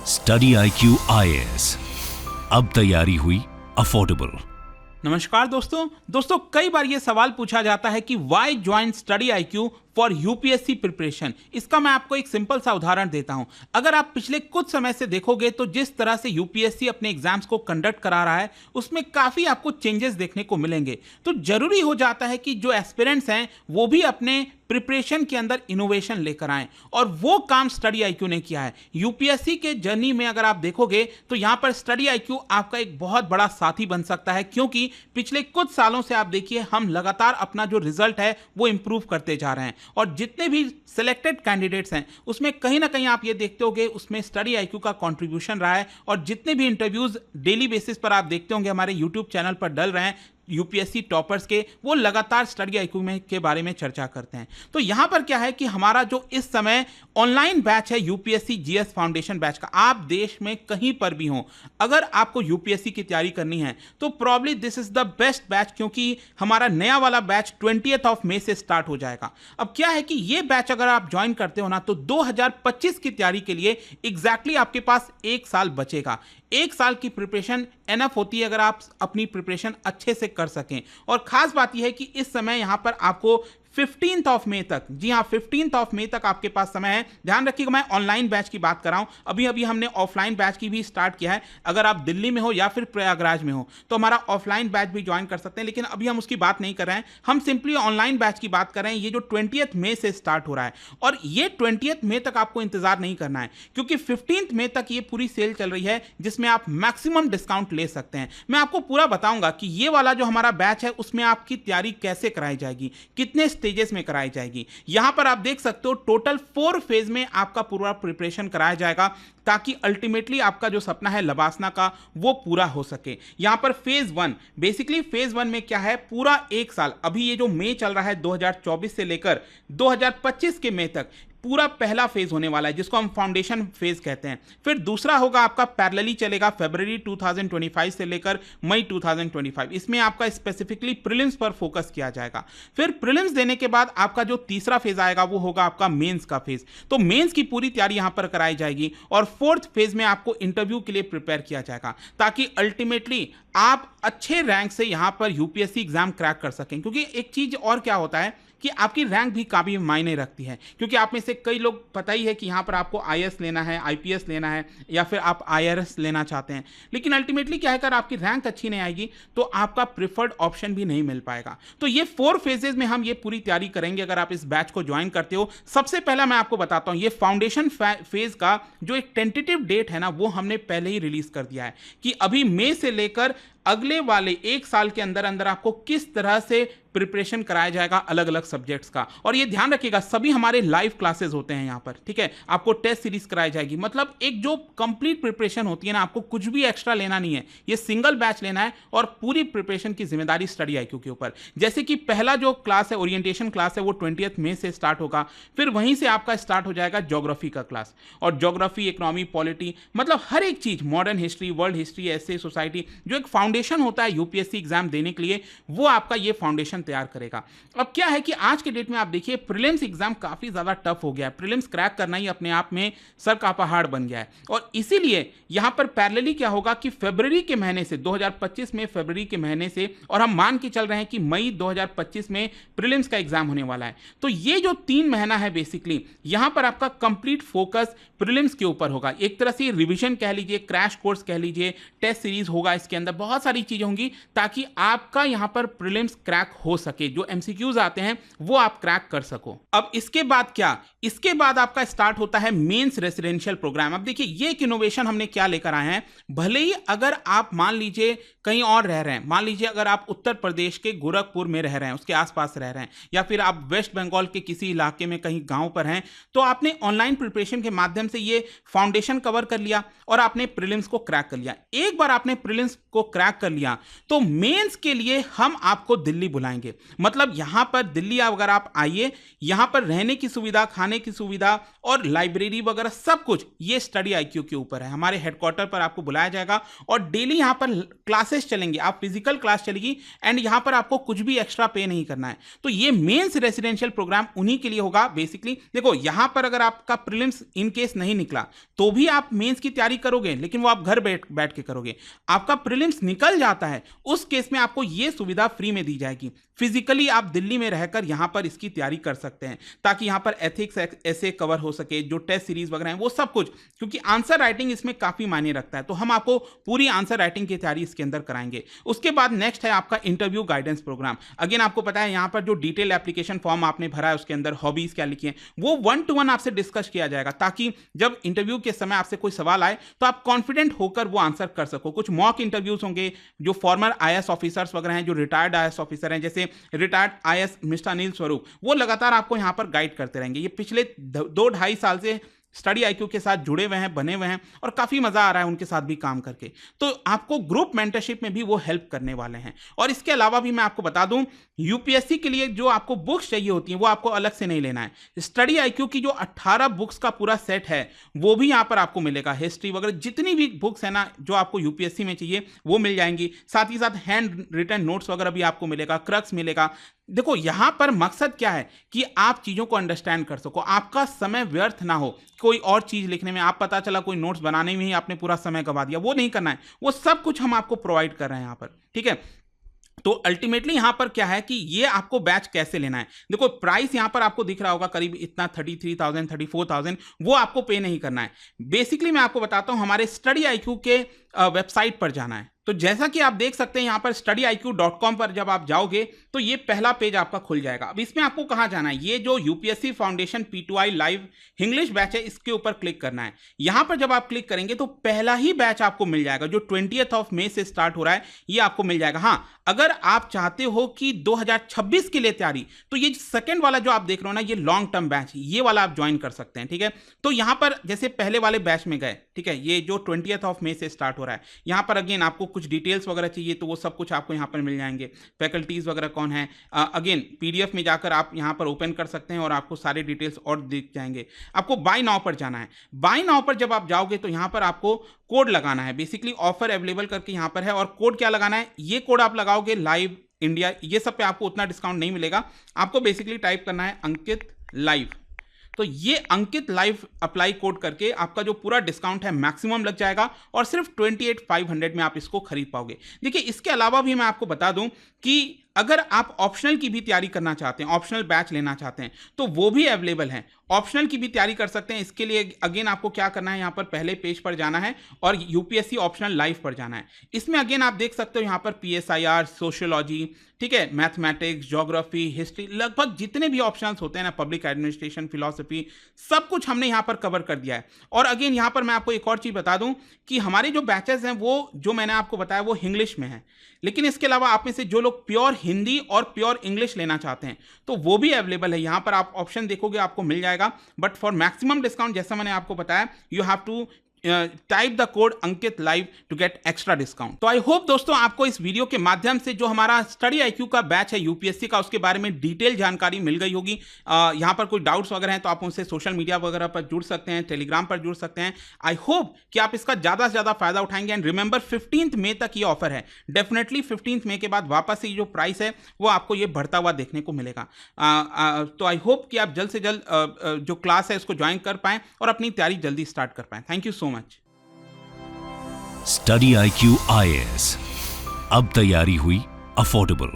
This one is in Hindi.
स्टडी IQ IAS, अब तैयारी हुई अफोर्डेबल। नमस्कार दोस्तों कई बार ये सवाल पूछा जाता है कि why join study IQ for UPSC preparation. इसका मैं आपको एक सिंपल सा उदाहरण देता हूं। अगर आप पिछले कुछ समय से देखोगे तो जिस तरह से यूपीएससी अपने एग्जाम्स को कंडक्ट करा रहा है उसमें काफी आपको चेंजेस देखने को मिलेंगे। तो जरूरी हो जाता है कि जो एस्पिरेंट्स हैं वो भी अपने प्रिपरेशन के अंदर इनोवेशन लेकर आएं, और वो काम स्टडी IQ ने किया है। यूपीएससी के जर्नी में अगर आप देखोगे तो यहां पर स्टडी IQ आपका एक बहुत बड़ा साथी बन सकता है, क्योंकि पिछले कुछ सालों से आप देखिए हम लगातार अपना जो रिजल्ट है वो इंप्रूव करते जा रहे हैं, और जितने भी सिलेक्टेड कैंडिडेट्स हैं उसमें कहीं ना कहीं आप ये देखते होंगे उसमें स्टडी IQ का कंट्रीब्यूशन रहा है। और जितने भी इंटरव्यूज डेली बेसिस पर आप देखते होंगे हमारे यूट्यूब चैनल पर डल रहे हैं यूपीएससी टॉपर्स के, वो लगातार स्टडी IQ में के बारे में चर्चा करते हैं। तो यहां पर क्या है कि हमारा जो इस समय ऑनलाइन बैच है यूपीएससी GS फाउंडेशन बैच का, आप देश में कहीं पर भी हो अगर आपको यूपीएससी की तैयारी करनी है तो probably this is the best batch, क्योंकि हमारा नया वाला बैच 20 मई से स्टार्ट हो जाएगा। अब क्या है कि ये बैच अगर आप ज्वाइन करते हो ना तो 2025 की तैयारी के लिए एग्जैक्टली आपके पास एक साल बचेगा। एक साल की प्रिपरेशन एनफ होती है अगर आप अपनी प्रिपरेशन अच्छे से कर सकें। और खास बात यह है कि इस समय यहां पर आपको 15 मई तक, जी हाँ 15 मई तक आपके पास समय है। ध्यान रखिएगा मैं ऑनलाइन बैच की बात कर रहा हूं, अभी हमने ऑफलाइन बैच की भी स्टार्ट किया है। अगर आप दिल्ली में हो या फिर प्रयागराज में हो तो हमारा ऑफलाइन बैच भी ज्वाइन कर सकते हैं, लेकिन अभी हम उसकी बात नहीं कर रहे हैं। हम सिंपली ऑनलाइन बैच की बात कर रहे हैं, ये जो 20 मई से स्टार्ट हो रहा है। और ये 20 मई तक आपको इंतजार नहीं करना है, क्योंकि 15 मई तक ये पूरी सेल चल रही है जिसमें आप मैक्सिमम डिस्काउंट ले सकते हैं। मैं आपको पूरा बताऊंगा कि ये वाला जो हमारा बैच है उसमें आपकी तैयारी कैसे कराई जाएगी, कितने स्टेजेस में कराई जाएगी। यहां पर आप देख सकते हो टोटल 4 फेज में आपका पूरा प्रिपरेशन कराया जाएगा, ताकि अल्टीमेटली आपका जो सपना है लबासना का वो पूरा हो सके। यहां पर फेज 1, बेसिकली फेज 1 में क्या है, पूरा एक साल, अभी ये जो मई चल रहा है 2024 से लेकर 2025 के मई तक पूरा पहला फेज होने वाला है, जिसको हम फाउंडेशन फेज कहते हैं। फिर दूसरा होगा आपका पैरेलली चलेगा फरवरी 2025 से लेकर मई 2025। इसमें आपका स्पेसिफिकली प्रीलिम्स पर फोकस किया जाएगा। फिर प्रीलिम्स देने के बाद आपका जो तीसरा फेज आएगा वो होगा आपका मेंस का फेज। तो मेंस की पूरी तैयारी यहां पर कराई जाएगी, और फोर्थ फेज में आपको इंटरव्यू के लिए प्रिपेयर किया जाएगा, ताकि अल्टीमेटली आप अच्छे रैंक से यहां पर यूपीएससी एग्जाम क्रैक कर सकें। क्योंकि एक चीज और क्या होता है कि आपकी रैंक भी काफ़ी मायने रखती है, क्योंकि आप में से कई लोग पता ही है कि यहाँ पर आपको IAS लेना है, IPS लेना है, या फिर आप IRS लेना चाहते हैं, लेकिन अल्टीमेटली क्या है अगर आपकी रैंक अच्छी नहीं आएगी तो आपका प्रिफर्ड ऑप्शन भी नहीं मिल पाएगा। तो ये 4 फेजेज में हम ये पूरी तैयारी करेंगे अगर आप इस बैच को ज्वाइन करते हो। सबसे पहला मैं आपको बताता हूँ, ये फाउंडेशन फेज का जो एक टेंटेटिव डेट है ना वो हमने पहले ही रिलीज कर दिया है कि अभी मई से लेकर अगले वाले एक साल के अंदर अंदर आपको किस तरह से प्रिपरेशन कराया जाएगा अलग अलग सब्जेक्ट्स का। और ये ध्यान रखिएगा सभी हमारे लाइव क्लासेस होते हैं यहाँ पर, ठीक है। आपको टेस्ट सीरीज कराई जाएगी, मतलब एक जो कंप्लीट प्रिपरेशन होती है ना, आपको कुछ भी एक्स्ट्रा लेना नहीं है, ये सिंगल बैच लेना है और पूरी प्रिपरेशन की जिम्मेदारी स्टडी IQ के ऊपर। जैसे कि पहला जो क्लास है ओरिएंटेशन क्लास है वो 20 मई से स्टार्ट होगा। फिर वहीं से आपका स्टार्ट हो जाएगा ज्योग्राफी का क्लास, और ज्योग्राफी, इकोनॉमी, पॉलिटी, मतलब हर एक चीज, मॉडर्न हिस्ट्री, वर्ल्ड हिस्ट्री, ऐसे, सोसाइटी, जो एक फाउंडेशन होता है यूपीएससी एग्जाम देने के लिए, वो आपका ये फाउंडेशन तैयार करेगा। अब क्या है कि आज के डेट में आप देखिए प्रीलिम्स एग्जाम काफी ज्यादा टफ हो गया है, प्रीलिम्स क्रैक करना ही अपने आप में सर का पहाड़ बन गया है। और इसीलिए यहां पर पैरेलली क्या होगा कि फरवरी के महीने से 2025 में फरवरी के महीने से, और हम मान के चल रहे हैं कि मई 2025 में प्रीलिम्स का एग्जाम होने वाला है। तो ये जो 3 महीना है बेसिकली यहां पर आपका कंप्लीट फोकस प्रीलिम्स के ऊपर होगा। एक तरह से रिवीजन कह लीजिए, क्रैश कोर्स कह लीजिए, टेस्ट सीरीज होगा, इसके अंदर बहुत सारी चीजें होंगी ताकि आपका यहां पर प्रीलिम्स क्रैक हो सके, जो MCQs आते हैं वो आप क्रैक कर सको। अब इसके बाद क्या, इसके बाद आपका स्टार्ट होता है मेंस रेसिडेंशियल प्रोग्राम। अब देखिए ये एक इनोवेशन हमने क्या लेकर आए हैं, भले ही अगर आप मान लीजिए कहीं और रह रहे हैं, मान लीजिए अगर आप उत्तर प्रदेश के गोरखपुर में रह रहे हैं, उसके आसपास रह रहे हैं, या फिर आप वेस्ट बंगाल के किसी इलाके में कहीं गांव पर हैं, तो आपने ऑनलाइन प्रिपरेशन के माध्यम से ये फाउंडेशन कवर कर लिया और आपने प्रीलिम्स को क्रैक कर लिया। एक बार आपने प्रीलिम्स को क्रैक क्रैक कर लिया तो मेंस के लिए हम आपको दिल्ली बुलाएंगे। मतलब यहां पर दिल्ली अगर आप आइए, यहां पर रहने की सुविधा, खाने की सुविधा और लाइब्रेरी वगैरह सब कुछ ये स्टडी आईक्यू के ऊपर है। हमारे हेडक्वार्टर पर आपको बुलाया जाएगा और डेली यहां पर क्लासेस चलेंगे, आप फिजिकल क्लास चलेगी एंड यहां पर आपको कुछ भी एक्स्ट्रा पे नहीं करना है। तो ये मेंस रेसिडेंशियल प्रोग्राम उन्हीं के लिए होगा। बेसिकली देखो, यहां पर अगर आपका प्रीलिम्स इन केस नहीं निकला तो भी आप मेंस की तैयारी करोगे, लेकिन वो आप घर बैठ के करोगे। आपका प्रीलिम्स निकल जाता है, उस केस में आपको ये सुविधा फ्री में दी जाएगी। फिजिकली आप दिल्ली में रहकर यहां पर इसकी तैयारी कर सकते हैं, ताकि यहां पर एथिक्स ऐसे कवर हो सके, जो टेस्ट सीरीज वगैरह है वो सब कुछ, क्योंकि आंसर राइटिंग इसमें काफी मायने रखता है। तो हम आपको पूरी आंसर राइटिंग की तैयारी इसके अंदर कराएंगे। उसके बाद नेक्स्ट है आपका इंटरव्यू गाइडेंस प्रोग्राम। अगेन आपको पता है यहां पर जो डिटेल एप्लीकेशन फॉर्म आपने भरा है उसके अंदर हॉबीज क्या लिखी है वो 1-to-1 आपसे डिस्कस किया जाएगा, ताकि जब इंटरव्यू के समय आपसे कोई सवाल आए तो आप कॉन्फिडेंट होकर वो आंसर कर सको। कुछ मॉक इंटरव्यूज होंगे, जो फॉर्मर आईएएस ऑफिसर्स वगैरह हैं, जो रिटायर्ड आईएएस ऑफिसर हैं, जैसे retired IAS mister Anil Swarup, वो लगातार आपको यहां पर गाइड करते रहेंगे। ये पिछले 2-2.5 साल से स्टडी आईक्यू के साथ जुड़े हुए हैं, बने हुए हैं और काफी मजा आ रहा है उनके साथ भी काम करके। तो आपको ग्रुप मेंटरशिप में भी वो हेल्प करने वाले हैं। और इसके अलावा भी मैं आपको बता दूं, यूपीएससी के लिए जो आपको बुक्स चाहिए होती हैं वो आपको अलग से नहीं लेना है। स्टडी आईक्यू की जो 18 बुक्स का पूरा सेट है वो भी यहां पर आपको मिलेगा। हिस्ट्री वगैरह जितनी भी बुक्स है ना जो आपको यूपीएससी में चाहिए वो मिल जाएंगी। साथ ही साथ हैंड रिटन नोट्स वगैरह भी आपको मिलेगा, क्रक्स मिलेगा। देखो, यहां पर मकसद क्या है कि आप चीजों को अंडरस्टैंड कर सको, आपका समय व्यर्थ ना हो कोई और चीज लिखने में। आप पता चला कोई नोट्स बनाने में ही आपने पूरा समय गवा दिया, वो नहीं करना है। वो सब कुछ हम आपको प्रोवाइड कर रहे हैं यहां पर, ठीक है। तो अल्टीमेटली यहां पर क्या है कि ये आपको बैच कैसे लेना है। देखो, प्राइस यहां पर आपको दिख रहा होगा करीब इतना 33,000 34,000, वो आपको पे नहीं करना है। बेसिकली मैं आपको बताता हूं, हमारे स्टडी आईक्यू के वेबसाइट पर जाना है। तो जैसा कि आप देख सकते हैं यहां पर studiiq.com पर जब आप जाओगे तो ये पहला पेज आपका खुल जाएगा। अब इसमें आपको कहां जाना है, ये जो UPSC foundation P2I live English batch है इसके ऊपर क्लिक करना है। यहां पर जब आप क्लिक करेंगे तो पहला ही बैच आपको मिल जाएगा जो 20th मई से स्टार्ट हो रहा है, ये आपको मिल जाएगा। हां, अगर आप चाहते हो कि 2026 के लिए तैयारी, तो ये सेकंड वाला जो आप देख रहे हो ना, ये लॉन्ग टर्म बैच, ये वाला आप ज्वाइन कर सकते हैं, ठीक है। तो यहां पर जैसे पहले वाले बैच में गए, ठीक है, ये जो 20th मई से स्टार्ट हो रहा है, यहां पर अगेन आपको कुछ डिटेल्स वगैरह चाहिए तो वो सब कुछ आपको यहां पर मिल जाएंगे। फैकल्टीज वगैरह कौन है, अगेन पीडीएफ में जाकर आप यहां पर ओपन कर सकते हैं और आपको सारे डिटेल्स और दिख जाएंगे। आपको बाय नाउ पर जाना है। बाय नाउ पर जब आप जाओगे तो यहां पर आपको कोड लगाना है। बेसिकली ऑफर अवेलेबल करके यहां पर है, और कोड क्या लगाना है, ये कोड आप लगाओगे लाइव इंडिया, ये सब पे आपको उतना डिस्काउंट नहीं मिलेगा। आपको बेसिकली टाइप करना है अंकित लाइव। तो ये अंकित लाइव अप्लाई कोड करके आपका जो पूरा डिस्काउंट है मैक्सिमम लग जाएगा और सिर्फ 28,500 में आप इसको खरीद पाओगे। देखिए, इसके अलावा भी मैं आपको बता दूं कि अगर आप ऑप्शनल की भी तैयारी करना चाहते हैं, ऑप्शनल बैच लेना चाहते हैं, तो वो भी अवेलेबल है। ऑप्शनल की भी तैयारी कर सकते हैं। इसके लिए अगेन आपको क्या करना है, यहाँ पर पहले पेज पर जाना है और यूपीएससी ऑप्शनल लाइव पर जाना है। इसमें अगेन आप देख सकते हो यहाँ पर PSIR, सोशियोलॉजी, ठीक है, मैथमेटिक्स, ज्योग्राफी, हिस्ट्री, लगभग जितने भी ऑप्शनल्स होते हैं ना, पब्लिक एडमिनिस्ट्रेशन, फिलॉसफी, सब कुछ हमने यहाँ पर कवर कर दिया है। और अगेन यहाँ पर मैं आपको एक और चीज़ बता दूँ कि हमारे जो बैचेस हैं वो जो मैंने आपको बताया वो इंग्लिश में है, लेकिन इसके अलावा आप में से जो लोग प्योर हिंदी और प्योर इंग्लिश लेना चाहते हैं तो वो भी अवेलेबल है। यहाँ पर आप ऑप्शन देखोगे आपको मिल जाएगा, बट फॉर मैक्सिमम डिस्काउंट जैसा मैंने आपको बताया, you have to type the code Ankit live to get extra discount. तो आई होप दोस्तों आपको इस वीडियो के माध्यम से जो हमारा स्टडी आईक्यू का बैच है यूपीएससी का, उसके बारे में डिटेल जानकारी मिल गई होगी। यहाँ पर कोई डाउट्स वगैरह हैं तो आप उनसे सोशल मीडिया वगैरह पर जुड़ सकते हैं, टेलीग्राम पर जुड़ सकते हैं। आई होप कि आप इसका ज़्यादा से ज़्यादा फायदा उठाएंगे। एंड रिमेंबर 15 मई तक ये ऑफर है। डेफिनेटली 15 मई के बाद वापस से जो प्राइस है वो आपको ये बढ़ता हुआ देखने को मिलेगा। तो आई होप कि आप जल्द से जल्द जो क्लास है उसको ज्वाइन कर पाएं और अपनी तैयारी जल्दी स्टार्ट कर पाएं। Thank you so much. Study IQ IAS, अब तैयारी हुई अफोर्डेबल।